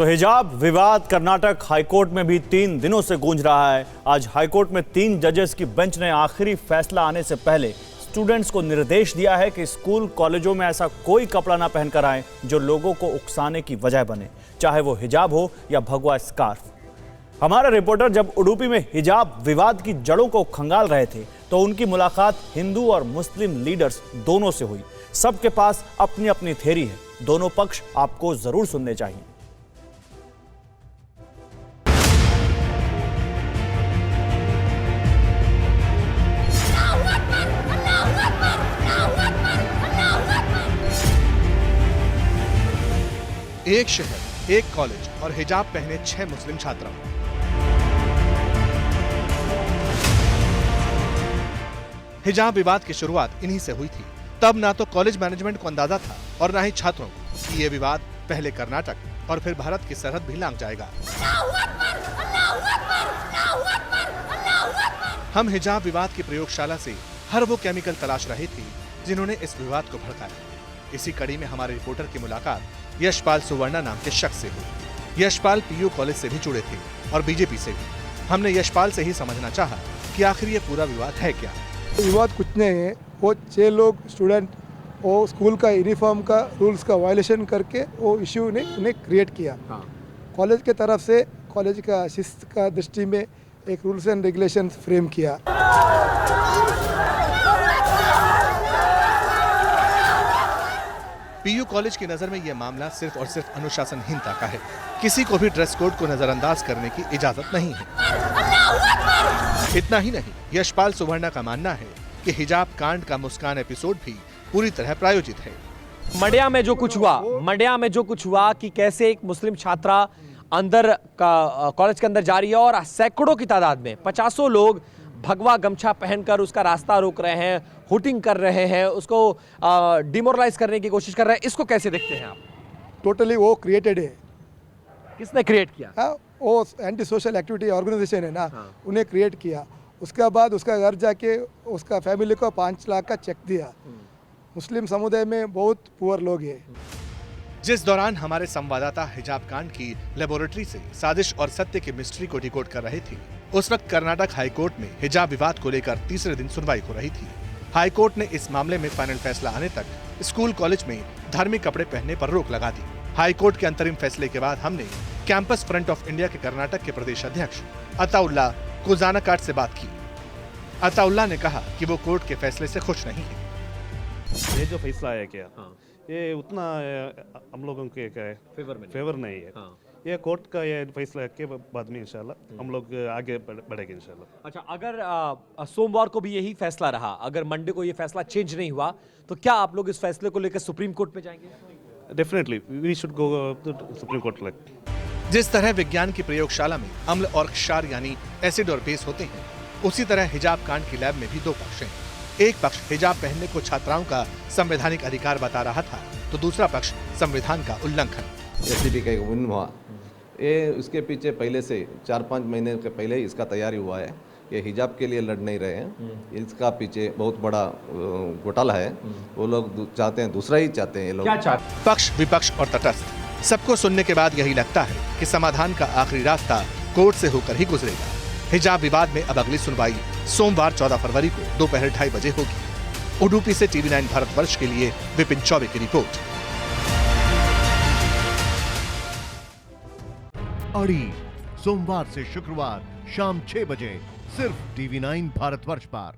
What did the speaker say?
तो हिजाब विवाद कर्नाटक हाईकोर्ट में भी 3 दिनों से गूंज रहा है। आज हाईकोर्ट में 3 जजेस की बेंच ने आखिरी फैसला आने से पहले स्टूडेंट्स को निर्देश दिया है कि स्कूल कॉलेजों में ऐसा कोई कपड़ा ना पहनकर आए जो लोगों को उकसाने की वजह बने, चाहे वो हिजाब हो या भगवा स्कार्फ। हमारा रिपोर्टर जब उडुपी में हिजाब विवाद की जड़ों को खंगाल रहे थे तो उनकी मुलाकात हिंदू और मुस्लिम लीडर्स दोनों से हुई। सबके पास अपनी अपनी थ्योरी है, दोनों पक्ष आपको जरूर सुनने चाहिए। एक शहर, एक कॉलेज और हिजाब पहने 6 मुस्लिम छात्राओं। हिजाब विवाद की शुरुआत इन्हीं से हुई थी। तब ना तो कॉलेज मैनेजमेंट को अंदाजा था और ना ही छात्रों को कि ये विवाद पहले कर्नाटक और फिर भारत की सरहद भी लांघ जाएगा। हम हिजाब विवाद की प्रयोगशाला से हर वो केमिकल तलाश रहे थे जिन्होंने इस विवाद को भड़काया। इसी कड़ी में हमारे रिपोर्टर की मुलाकात यशपाल सुवर्णा नाम के शख्स से हुई। यशपाल पीयू कॉलेज से भी जुड़े थे और बीजेपी से भी। हमने यशपाल से ही समझना चाहा कि आखिर ये पूरा विवाद है क्या। विवाद कुछ नहीं है, वो 6 लोग स्टूडेंट वो स्कूल का यूनिफॉर्म का रूल्स का वायलेशन करके वो इश्यू ने उन्हें क्रिएट किया। कॉलेज के तरफ से कॉलेज का शिस्त का दृष्टि में एक रूल्स एंड रेगुलेशन फ्रेम किया। पीयू कॉलेज की नजर में यह मामला सिर्फ और सिर्फ अनुशासनहीनता का है। किसी को भी ड्रेस कोड को नजरअंदाज करने की इजाजत नहीं है। इतना ही नहीं, यशपाल सुवर्णा का मानना है कि हिजाब कांड का मुस्कान एपिसोड भी पूरी तरह प्रायोजित है। मंड्या में जो कुछ हुआ कि कैसे एक मुस्लिम छात्रा अंदर का कॉलेज के अंदर जा रही है और सैकड़ों की तादाद में 50 लोग भगवा गमछा पहनकर उसका रास्ता रोक रहे हैं, हुटिंग कर रहे हैं, उसको डिमोरलाइज करने की कोशिश कर रहे हैं। इसको कैसे देखते हैं आप? टोटली वो क्रिएटेड है। किसने क्रिएट किया? वो एंटी सोशल एक्टिविटी ऑर्गेनाइजेशन है ना, उन्हें क्रिएट किया। उसके बाद उसका घर जाके उसका फैमिली को 5 लाख का चेक दिया। मुस्लिम समुदाय में बहुत पुअर लोग हैं। जिस दौरान हमारे संवाददाता हिजाब कांड की लेबोरेटरी से साजिश और सत्य की मिस्ट्री को डिकोड कर रहे थे, उस वक्त कर्नाटक हाईकोर्ट में हिजाब विवाद को लेकर तीसरे दिन सुनवाई हो रही थी। हाईकोर्ट ने इस मामले में फाइनल फैसला आने तक स्कूल कॉलेज में धार्मिक कपड़े पहनने पर रोक लगा दी। हाईकोर्ट के अंतरिम फैसले के बाद हमने कैंपस फ्रंट ऑफ इंडिया के कर्नाटक के प्रदेश अध्यक्ष अताउल्ला कुजानाकाट से बात की। अताउल्ला ने कहा कि वो कोर्ट के फैसले से खुश नहीं है। ये जो फैसला आया क्या, ये उतना हम लोगों के फेवर नहीं है। ये कोर्ट का ये फैसला के बाद में इंशाल्लाह हम लोग आगे बढ़ेंगे इंशाल्लाह। अच्छा, अगर सोमवार को भी यही फैसला रहा, अगर मंडे को ये फैसला चेंज नहीं हुआ, तो क्या आप लोग इस फैसले को लेकर सुप्रीम कोर्ट में जाएंगे? Definitely we should go to Supreme Court. जिस तरह विज्ञान की प्रयोगशाला में अम्ल और क्षार यानी एसिड और बेस होते हैं, उसी तरह हिजाब कांड की लैब में भी 2 पक्ष हैं। एक पक्ष हिजाब पहनने को छात्राओं का संवैधानिक अधिकार बता रहा था, तो दूसरा पक्ष संविधान का उल्लंघन। एसडीपी का विन हुआ, ये उसके पीछे पहले से 4-5 महीने के पहले ही इसका तैयारी हुआ है। ये हिजाब के लिए लड़ नहीं रहे हैं, इसका पीछे बहुत बड़ा घोटाला है। वो लोग चाहते हैं, दूसरा ही चाहते हैं ये लोग। क्या चाहते? पक्ष विपक्ष और तटस्थ सबको सुनने के बाद यही लगता है कि समाधान का आखिरी रास्ता कोर्ट से होकर ही गुजरेगा। हिजाब विवाद में अब अगली सुनवाई सोमवार 14 फरवरी को दोपहर 2:30 बजे होगी। उडुपी से TV9 भारतवर्ष के लिए विपिन चौबे की रिपोर्ट। अड़ी सोमवार से शुक्रवार शाम 6 बजे सिर्फ TV9 भारतवर्ष पर।